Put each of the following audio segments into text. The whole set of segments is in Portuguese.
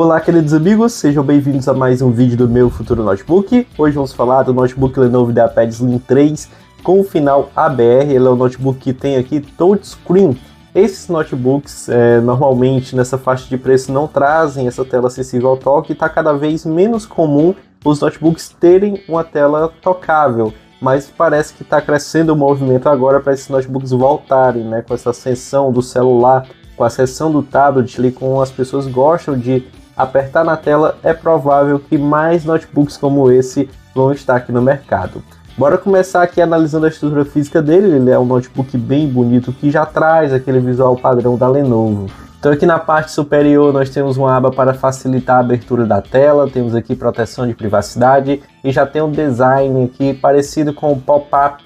Olá, queridos amigos, sejam bem-vindos a mais um vídeo do meu futuro notebook. Hoje vamos falar do notebook Lenovo IdeaPad Slim 3 com o final ABR. Ele é um notebook que tem aqui touchscreen. Esses notebooks normalmente nessa faixa de preço não trazem essa tela acessível ao toque. Está cada vez menos comum os notebooks terem uma tela tocável, mas parece que está crescendo o movimento agora para esses notebooks voltarem, né, com essa ascensão do celular, com a ascensão do tablet, ali, com as pessoas gostam de apertar na tela. É provável que mais notebooks como esse vão estar aqui no mercado. Bora começar aqui analisando a estrutura física dele. Ele é um notebook bem bonito que já traz aquele visual padrão da Lenovo. Então aqui na parte superior nós temos uma aba para facilitar a abertura da tela, temos aqui proteção de privacidade e já tem um design aqui parecido com o pop-up,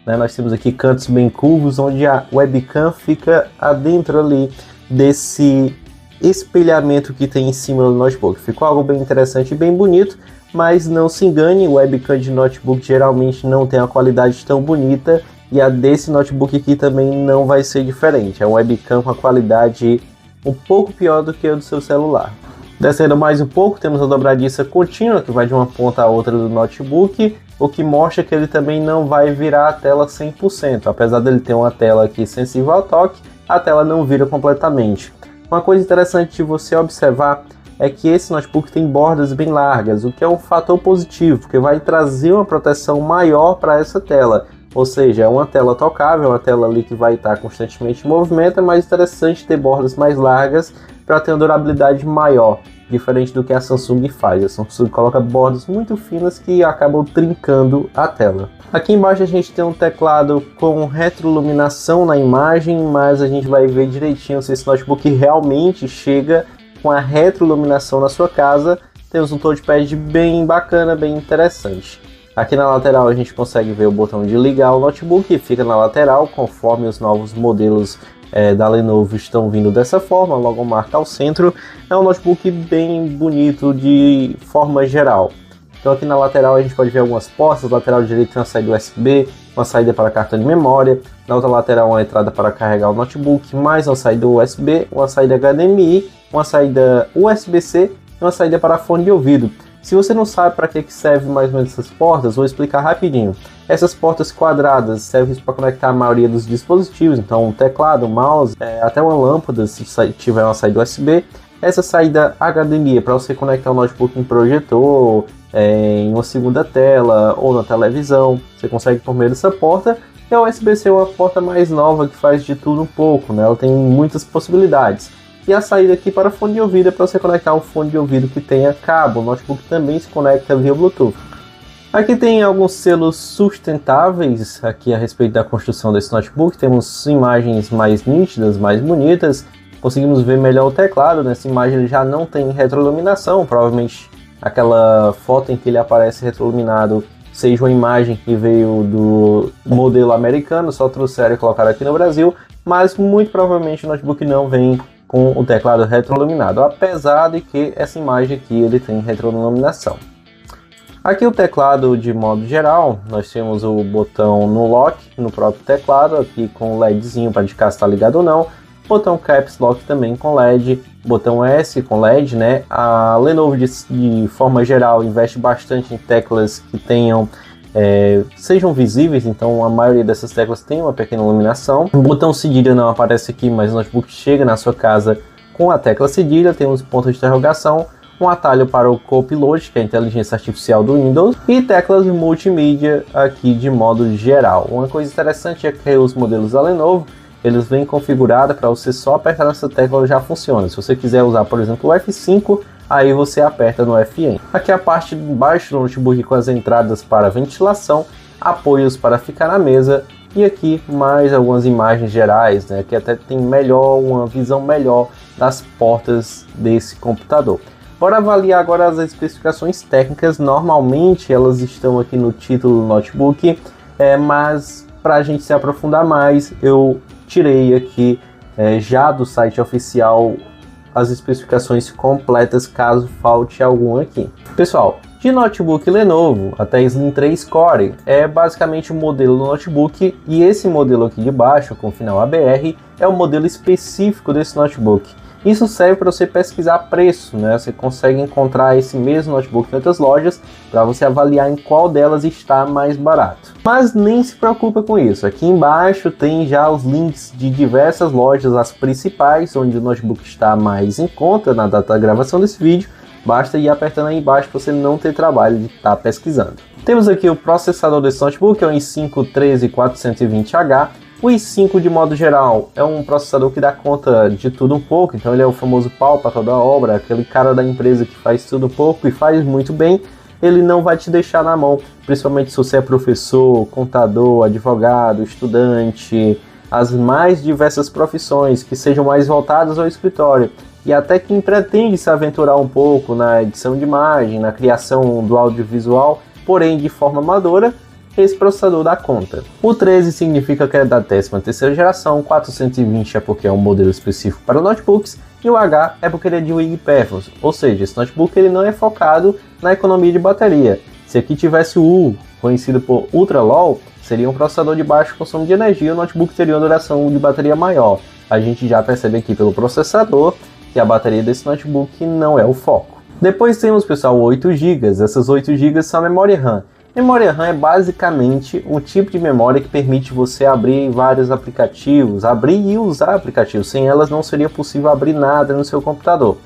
né? Nós temos aqui cantos bem curvos onde a webcam fica adentro ali desse espelhamento que tem em cima do notebook. Ficou algo bem interessante e bem bonito, mas não se engane, o webcam de notebook geralmente não tem uma qualidade tão bonita e a desse notebook aqui também não vai ser diferente. É um webcam com a qualidade um pouco pior do que a do seu celular. Descendo mais um pouco, temos a dobradiça contínua que vai de uma ponta a outra do notebook, o que mostra que ele também não vai virar a tela 100%. Apesar dele ter uma tela aqui sensível ao toque, a tela não vira completamente. Uma coisa interessante de você observar é que esse notebook tem bordas bem largas, o que é um fator positivo, porque vai trazer uma proteção maior para essa tela. Ou seja, é uma tela tocável, uma tela ali que vai estar constantemente em movimento. É mais interessante ter bordas mais largas para ter uma durabilidade maior, diferente do que a Samsung faz. A Samsung coloca bordas muito finas que acabam trincando a tela. Aqui embaixo a gente tem um teclado com retroiluminação na imagem, mas a gente vai ver direitinho se esse notebook realmente chega com a retroiluminação na sua casa. Temos um touchpad bem bacana, bem interessante. Aqui na lateral a gente consegue ver o botão de ligar o notebook, fica na lateral, conforme os novos modelos da Lenovo estão vindo dessa forma, a logomarca ao centro. É um notebook bem bonito de forma geral. Então aqui na lateral a gente pode ver algumas portas. Na lateral direita tem uma saída USB, uma saída para cartão de memória. Na outra lateral uma entrada para carregar o notebook, mais uma saída USB, uma saída HDMI, uma saída USB-C e uma saída para fone de ouvido. Se você não sabe para que serve mais ou menos essas portas, vou explicar rapidinho. Essas portas quadradas servem para conectar a maioria dos dispositivos, então um teclado, um mouse, até uma lâmpada se tiver uma saída USB. Essa saída HDMI é para você conectar o notebook em projetor, em uma segunda tela ou na televisão. Você consegue por meio dessa porta. E a USB-C é uma porta mais nova que faz de tudo um pouco, né? Ela tem muitas possibilidades. E a saída aqui para fone de ouvido é para você conectar um fone de ouvido que tenha cabo. O notebook também se conecta via Bluetooth. Aqui tem alguns selos sustentáveis aqui a respeito da construção desse notebook. Temos imagens mais nítidas, mais bonitas. Conseguimos ver melhor o teclado. Nessa imagem ele já não tem retroiluminação. Provavelmente aquela foto em que ele aparece retroiluminado seja uma imagem que veio do modelo americano, só trouxeram e colocaram aqui no Brasil. Mas muito provavelmente o notebook não vem com o teclado retroiluminado, apesar de que essa imagem aqui ele tem retroiluminação. Aqui o teclado de modo geral, nós temos o botão no lock no próprio teclado, aqui com o LEDzinho para indicar se está ligado ou não, botão Caps Lock também com LED, botão S com LED, né? A Lenovo de forma geral investe bastante em teclas que sejam visíveis, então a maioria dessas teclas tem uma pequena iluminação. O botão cedilha não aparece aqui, mas o notebook chega na sua casa com a tecla cedilha. Temos ponto de interrogação, um atalho para o Copilot, que é a inteligência artificial do Windows, e teclas multimídia aqui de modo geral. Uma coisa interessante é que os modelos da Lenovo, eles vêm configurados para você só apertar nessa tecla já funciona. Se você quiser usar, por exemplo, o F5, aí você aperta no FN. Aqui a parte de baixo do notebook com as entradas para ventilação, apoios para ficar na mesa e aqui mais algumas imagens gerais, né, que até tem uma visão melhor das portas desse computador. Bora avaliar agora as especificações técnicas. Normalmente elas estão aqui no título do notebook, mas para a gente se aprofundar mais, eu tirei aqui já do site oficial as especificações completas, caso falte algum aqui. Pessoal, de notebook Lenovo até Slim 3 Core é basicamente o modelo do notebook, e esse modelo aqui de baixo com final ABR é o modelo específico desse notebook. Isso serve para você pesquisar preço, né? Você consegue encontrar esse mesmo notebook em outras lojas para você avaliar em qual delas está mais barato. Mas nem se preocupa com isso. Aqui embaixo tem já os links de diversas lojas, as principais, onde o notebook está mais em conta na data da gravação desse vídeo. Basta ir apertando aí embaixo para você não ter trabalho de estar pesquisando. Temos aqui o processador desse notebook, é o i5 13420H. O i5, de modo geral, é um processador que dá conta de tudo um pouco, então ele é o famoso pau para toda obra, aquele cara da empresa que faz tudo um pouco e faz muito bem. Ele não vai te deixar na mão, principalmente se você é professor, contador, advogado, estudante, as mais diversas profissões que sejam mais voltadas ao escritório. E até quem pretende se aventurar um pouco na edição de imagem, na criação do audiovisual, porém de forma amadora, esse processador dá conta. O 13 significa que é da 13ª geração, 420 é porque é um modelo específico para notebooks, e o H é porque ele é de Weak Performance, ou seja, esse notebook ele não é focado na economia de bateria. Se aqui tivesse o U, conhecido por Ultra Low, seria um processador de baixo consumo de energia e o notebook teria uma duração de bateria maior. A gente já percebe aqui pelo processador que a bateria desse notebook não é o foco. Depois temos, pessoal, 8 GB. Essas 8 GB são a memória RAM. Memória RAM é basicamente um tipo de memória que permite você abrir vários aplicativos, abrir e usar aplicativos. Sem elas não seria possível abrir nada no seu computador.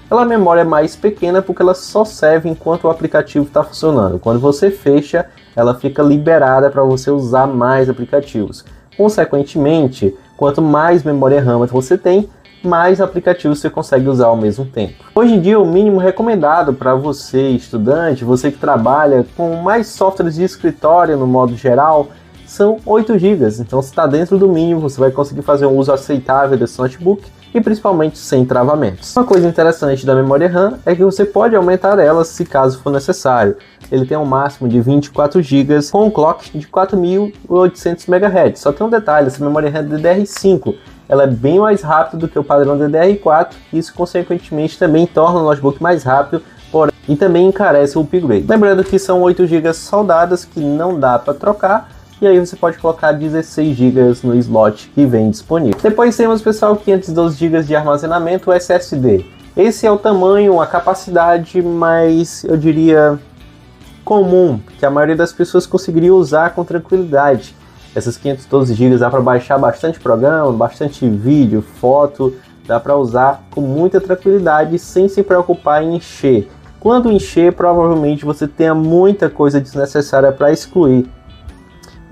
Ela é uma memória mais pequena porque ela só serve enquanto o aplicativo está funcionando. Quando você fecha, ela fica liberada para você usar mais aplicativos. Consequentemente, quanto mais memória RAM você tem, mais aplicativos você consegue usar ao mesmo tempo. Hoje em dia, o mínimo recomendado para você, estudante, você que trabalha com mais softwares de escritório no modo geral, são 8 GB. Então, se está dentro do mínimo, você vai conseguir fazer um uso aceitável desse notebook e principalmente sem travamentos. Uma coisa interessante da memória RAM é que você pode aumentar ela se caso for necessário. Ele tem um máximo de 24 GB com um clock de 4.800 MHz. Só tem um detalhe, essa memória RAM é DDR5. Ela é bem mais rápida do que o padrão DDR4, e isso consequentemente também torna o notebook mais rápido, porém, e também encarece o upgrade. Lembrando que são 8 GB soldadas que não dá para trocar, e aí você pode colocar 16 GB no slot que vem disponível. Depois temos, pessoal, 512 GB de armazenamento SSD. Esse é o tamanho, a capacidade mais, eu diria, comum, que a maioria das pessoas conseguiria usar com tranquilidade. Essas 512 GB dá para baixar bastante programa, bastante vídeo, foto, dá para usar com muita tranquilidade sem se preocupar em encher. Quando encher, provavelmente você tenha muita coisa desnecessária para excluir,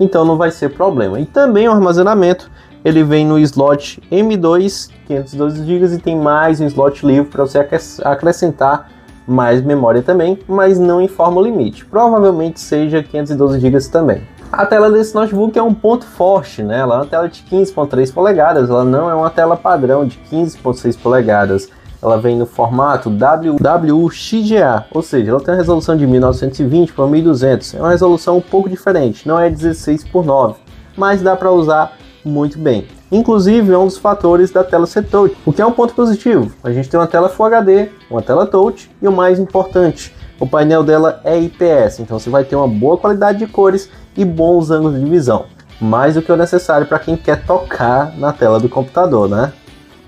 então não vai ser problema. E também o armazenamento, ele vem no slot M2, 512 GB, e tem mais um slot livre para você acrescentar mais memória também, mas não informa o limite. Provavelmente seja 512 GB também. A tela desse notebook é um ponto forte, né? Ela é uma tela de 15.3 polegadas, ela não é uma tela padrão de 15.6 polegadas. Ela vem no formato WXGA, ou seja, ela tem uma resolução de 1920 por 1200. É uma resolução um pouco diferente, não é 16:9, mas dá para usar muito bem. Inclusive é um dos fatores da tela ser touch, o que é um ponto positivo. A gente tem uma tela Full HD, uma tela touch e o mais importante, o painel dela é IPS, então você vai ter uma boa qualidade de cores e bons ângulos de visão, mais do que o necessário para quem quer tocar na tela do computador, né?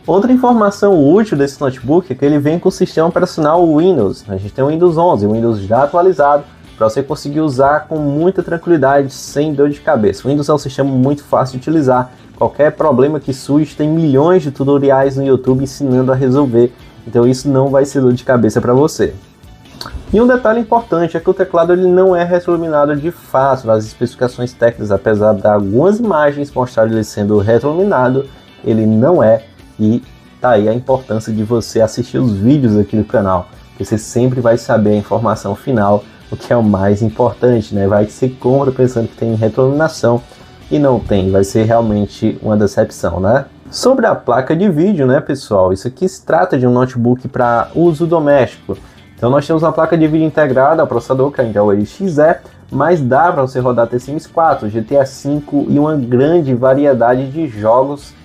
Outra informação útil desse notebook é que ele vem com o sistema operacional Windows. A gente tem o Windows 11, o Windows já atualizado, para você conseguir usar com muita tranquilidade, sem dor de cabeça. O Windows é um sistema muito fácil de utilizar. Qualquer problema que surge, tem milhões de tutoriais no YouTube ensinando a resolver. Então isso não vai ser dor de cabeça para você. E um detalhe importante é que o teclado ele não é retroiluminado de fato nas especificações técnicas, apesar de algumas imagens mostrarem ele sendo retroiluminado, ele não é. E tá aí a importância de você assistir os vídeos aqui do canal, porque você sempre vai saber a informação final, o que é o mais importante, né? Vai que você compra pensando que tem retroiluminação e não tem, vai ser realmente uma decepção, né? Sobre a placa de vídeo, né, pessoal? Isso aqui se trata de um notebook para uso doméstico. Então nós temos uma placa de vídeo integrada ao processador, que é a Intel XE, mas dá para você rodar The Sims 4, GTA V e uma grande variedade de jogos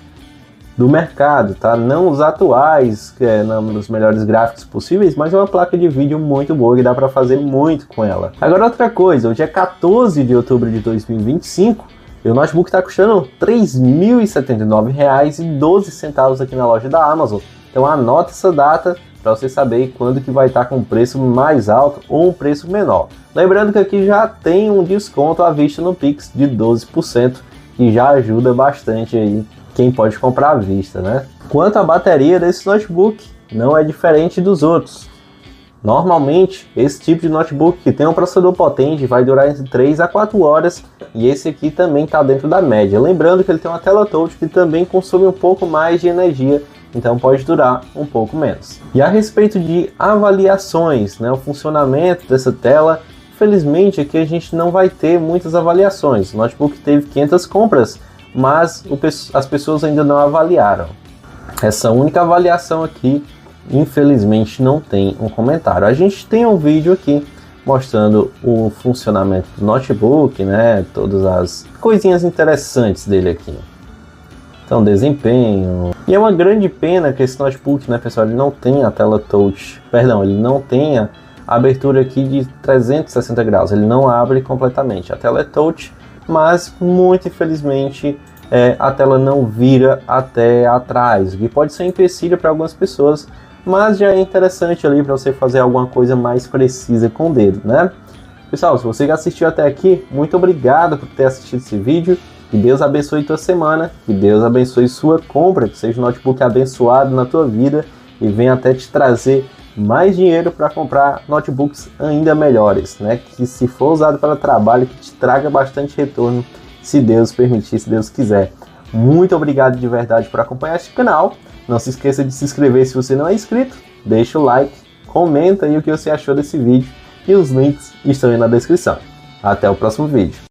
do mercado, tá? Não os atuais, que é nos melhores gráficos possíveis, mas é uma placa de vídeo muito boa e dá para fazer muito com ela. Agora outra coisa, hoje é 14 de outubro de 2025 e o notebook está custando R$ 3.079,12 aqui na loja da Amazon. Então anota essa data para você saber quando que vai estar com um preço mais alto ou um preço menor. Lembrando que aqui já tem um desconto à vista no Pix de 12%, que já ajuda bastante aí quem pode comprar à vista, né? Quanto à bateria desse notebook, não é diferente dos outros. Normalmente, esse tipo de notebook que tem um processador potente vai durar entre 3 a 4 horas, e esse aqui também está dentro da média. Lembrando que ele tem uma tela touch que também consome um pouco mais de energia, então pode durar um pouco menos. E a respeito de avaliações, né, o funcionamento dessa tela, infelizmente aqui a gente não vai ter muitas avaliações. O notebook teve 500 compras, mas as pessoas ainda não avaliaram. Essa única avaliação aqui, infelizmente, não tem um comentário. A gente tem um vídeo aqui mostrando o funcionamento do notebook, né, todas as coisinhas interessantes dele aqui. Então, desempenho. E é uma grande pena que esse notebook, né, pessoal, ele não tem a tela touch. Perdão, ele não tem a abertura aqui de 360 graus. Ele não abre completamente. A tela é touch, mas muito infelizmente a tela não vira até atrás, o que pode ser um empecilho para algumas pessoas, mas já é interessante ali para você fazer alguma coisa mais precisa com o dedo, né? Pessoal, se você assistiu até aqui, muito obrigado por ter assistido esse vídeo. Que Deus abençoe tua semana, que Deus abençoe sua compra, que seja um notebook abençoado na tua vida e venha até te trazer mais dinheiro para comprar notebooks ainda melhores, né? Que se for usado para trabalho, que te traga bastante retorno, se Deus permitir, se Deus quiser. Muito obrigado de verdade por acompanhar este canal. Não se esqueça de se inscrever se você não é inscrito, deixa o like, comenta aí o que você achou desse vídeo e os links estão aí na descrição. Até o próximo vídeo.